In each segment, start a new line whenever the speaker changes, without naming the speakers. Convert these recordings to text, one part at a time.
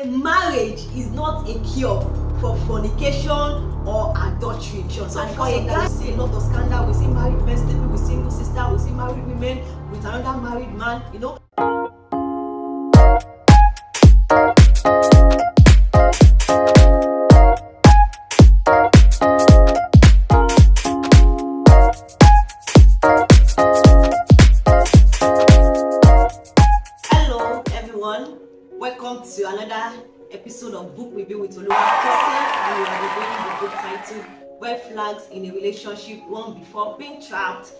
say marriage is not a cure for fornication or adultery. So for a guy, we see a lot of scandal. We see married men sleeping with single sister. We see married women with another married man. Hello everyone, welcome to another episode of Book Review with Oluwatosin, and we are reviewing the book titled Red Flags in a Relationship, One Before Being Trapped.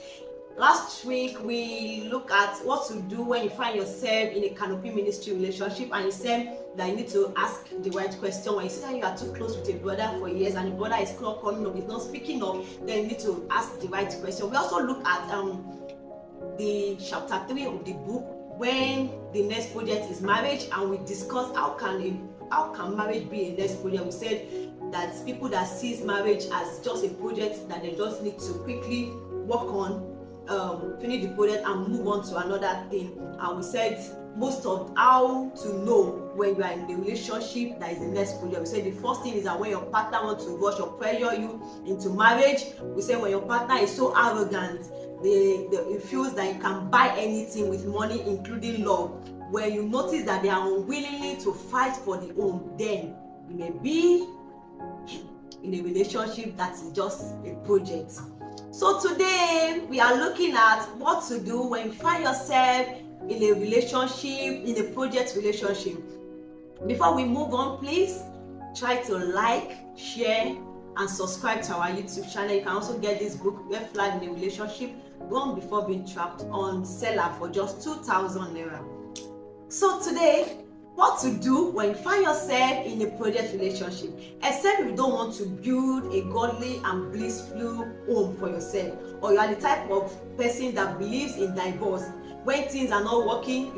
Last week we looked at what to do when you find yourself in a canopy ministry relationship, and you said that you need to ask the right question. When you see that you are too close with a brother for years and the brother is not coming up, is not speaking up, then you need to ask the right question. We also look at the chapter 3 of the book, when the next project is marriage, and we discussed how can marriage be a next project. We said that people that sees marriage as just a project that they just need to quickly work on, finish the project and move on to another thing. And we said most of how to know when you are in the relationship that is the next project. We said the first thing is that when your partner wants to rush or pressure you into marriage. We said when your partner is so arrogant, it feels that you can buy anything with money, including love. When you notice that they are unwilling to fight for the home, then you may be in a relationship that is just a project. So today we are looking at what to do when you find yourself in a relationship, in a project relationship. Before we move on, please try to like, share, and subscribe to our YouTube channel. You can also get this book, Red Flag in a Relationship, One Before Being Trapped, on seller for just 2,000 naira. So today, what to do when you find yourself in a project relationship, except you don't want to build a godly and blissful home for yourself, or you are the type of person that believes in divorce. When things are not working,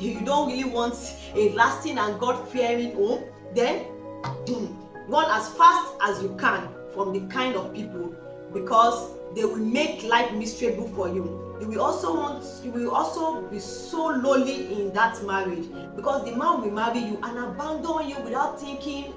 you don't really want a lasting and God-fearing home, then run as fast as you can from the kind of people, because they will make life miserable for you. You will also be so lonely in that marriage, because the man will marry you and abandon you without thinking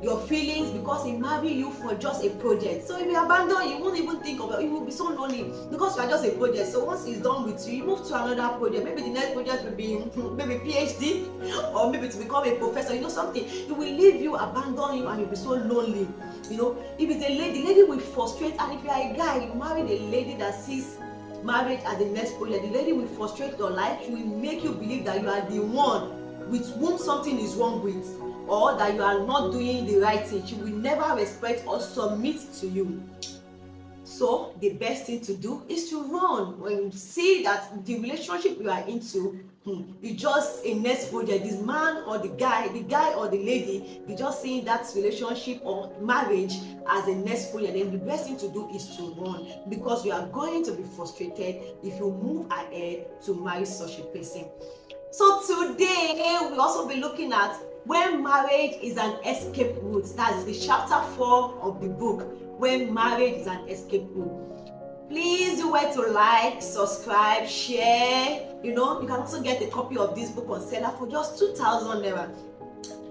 your feelings, because he marry you for just a project. So if he abandon you, won't even think of it. You will be so lonely because you are just a project. So once he's done with you, you move to another project. Maybe the next project will be maybe PhD, or maybe to become a professor. Something. It will leave you, abandon you, and you'll be so lonely. If it's a lady, the lady will frustrate. And if you are a guy, you marry a lady that sees marriage as the next project, the lady will frustrate your life. She will make you believe that you are the one with whom something is wrong with, or that you are not doing the right thing. She will never respect or submit to you. So the best thing to do is to run when you see that the relationship you are into is just a next project. This man or the guy or the lady, you just seeing that relationship or marriage as a next project. Then the best thing to do is to run, because you are going to be frustrated if you move ahead to marry such a person. So today we'll also be looking at when marriage is an escape route. That is the chapter 4 of the book, when marriage is an escape route. Please do well to like, subscribe, share. You can also get a copy of this book on seller for just 2,000 naira.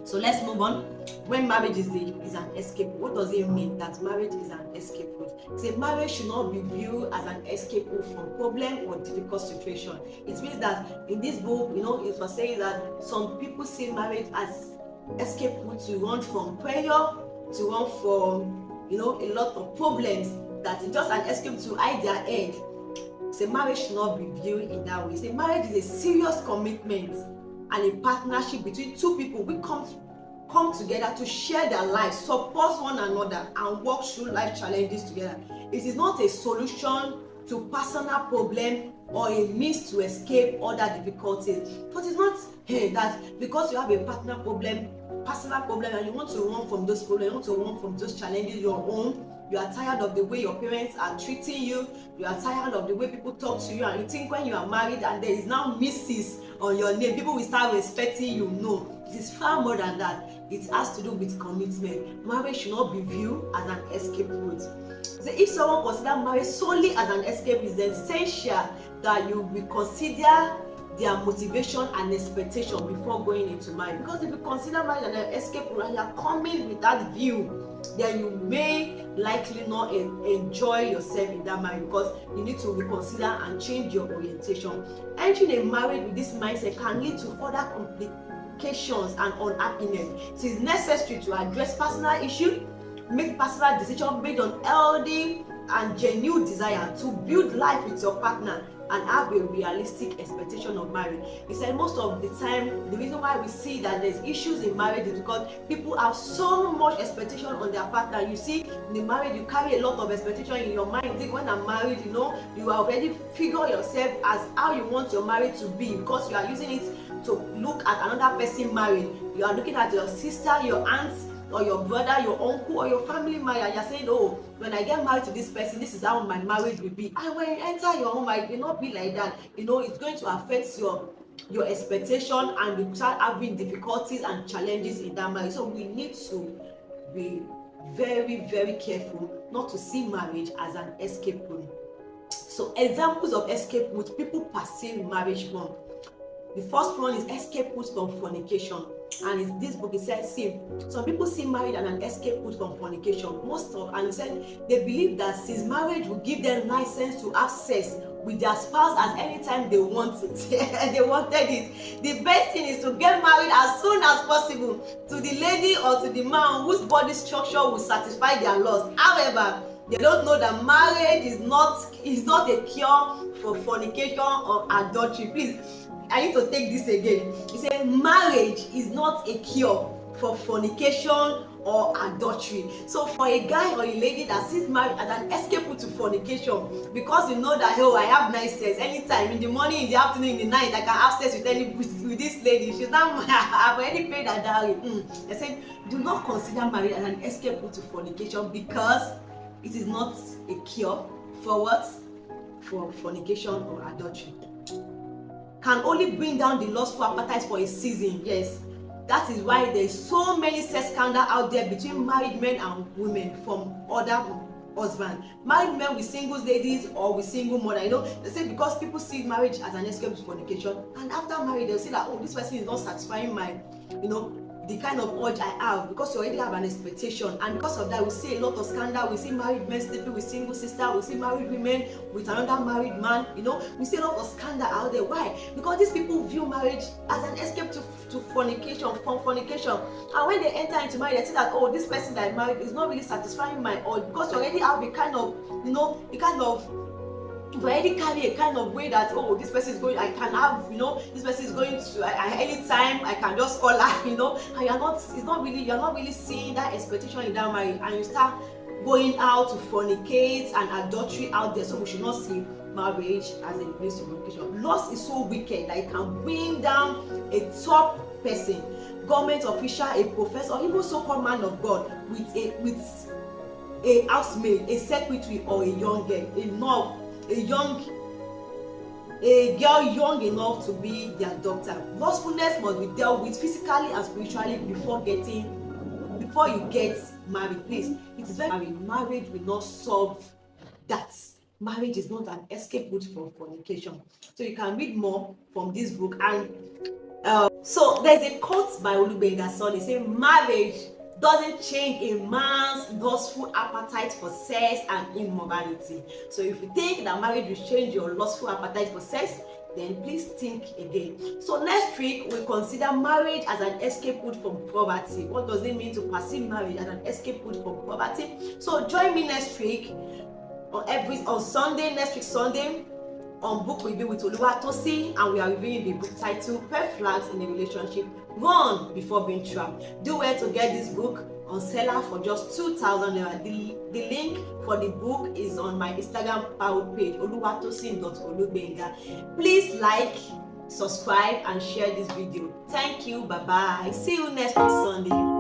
So let's move on. When marriage is an escape, what does it mean that marriage is an escape route? Say marriage should not be viewed as an escape route from problem or difficult situation. It means that in this book, it was saying that some people see marriage as escape route to run from prayer, to run from a lot of problems, that is just an escape to hide their head. Say marriage should not be viewed in that way. Say marriage is a serious commitment and a partnership between two people who come together to share their lives, support one another, and work through life challenges together. It is not a solution to personal problem or a means to escape other difficulties. But it's not that because you have a personal problem and you want to run from those problems, you want to run from those challenges your own. You are tired of the way your parents are treating you. You are tired of the way people talk to you, and you think when you are married and there is now Mrs. on your name, people will start respecting you. No, it is far more than that. It has to do with commitment. Marriage should not be viewed as an escape route. So if someone considers marriage solely as an escape, it's essential that you reconsider their motivation and expectation before going into marriage. Because if you consider marriage an escape route and you are coming with that view, then you may likely not enjoy yourself in that marriage, because you need to reconsider and change your orientation. Entering a marriage with this mindset can lead to further complications and unhappiness. It is necessary to address personal issues, make personal decisions based on healthy and genuine desire to build life with your partner and have a realistic expectation of marriage. He said most of the time the reason why we see that there's issues in marriage is because people have so much expectation on their partner. You see, in the marriage you carry a lot of expectation in your mind. You think when I'm married, you know, you already figure yourself as how you want your marriage to be, because you are using it to look at another person married. You are looking at your sister, your aunt, or your brother, your uncle, or your family marriage. You're saying, oh, when I get married to this person, this is how my marriage will be. And when you enter your home, it will not be like that. You know, it's going to affect your expectation, and you start having difficulties and challenges in that marriage. So we need to be very, very careful not to see marriage as an escape route. So examples of escape routes people perceive marriage from. The first one is escape routes from fornication. And in this book it says, see, some people see marriage as an escape route from fornication. And he said they believe that since marriage will give them license to have sex with their spouse at any time they want it, they wanted it. The best thing is to get married as soon as possible to the lady or to the man whose body structure will satisfy their lust. However, they don't know that marriage is not a cure for fornication or adultery. Please, I need to take this again. He said marriage is not a cure for fornication or adultery. So for a guy or a lady that sees marriage as an escape route to fornication, because you know that, oh, I have nice sex anytime, in the morning, in the afternoon, in the night, I can have sex with this lady. She's not I've already paid her dowry. I said, do not consider marriage as an escape route to fornication, because it is not a cure for what? For fornication or adultery. Can only bring down the lustful appetite for a season. Yes, that is why there is so many sex scandals out there between married men and women from other husbands. Married men with single ladies or with single mother. You know, they say because people see marriage as an escape to fornication, and after marriage they'll say that, oh, this person is not satisfying my, you know, the kind of urge I have, because you already have an expectation. And because of that, we see a lot of scandal. We see married men sleeping with single sister. We see married women with another married man. You know, we see a lot of scandal out there. Why? Because these people view marriage as an escape to fornication, from fornication. And when they enter into marriage, they see that, oh, this person that I married is not really satisfying my urge, because you already have a kind of, you know, you already carry a kind of way that, oh, this person is going, I can have, you know, this person is going to, anytime I can just call her, you know, and you're not really seeing that expectation in that marriage, and you start going out to fornicate and adultery out there. So we should not see marriage as a place of fornication. Lust is so wicked that it can bring down a top person, government official, a professor, or even so-called man of God with a housemaid, a secretary, or a young girl, a girl young enough to be their doctor. Lustfulness must be dealt with physically and spiritually before you get married. Please, it is very marriage will not solve that. Marriage is not an escape route for fornication. So you can read more from this book. And so there's a quote by Olugbenga. So they say marriage doesn't change a man's lustful appetite for sex and immorality. So if you think that marriage will change your lustful appetite for sex, then please think again. So next week we consider marriage as an escape route from poverty. What does it mean to perceive marriage as an escape route from poverty? So join me next week on Sunday, next week Sunday, on Book Review with Oluwatosin, and we are reviewing the book titled Red Flags in a Relationship. Run before being trapped. Do well to get this book on seller for just 2,000 naira. The link for the book is on my Instagram page, Oluwatosin.Olugbenga. Please like, subscribe, and share this video. Thank you. Bye bye. See you next week Sunday.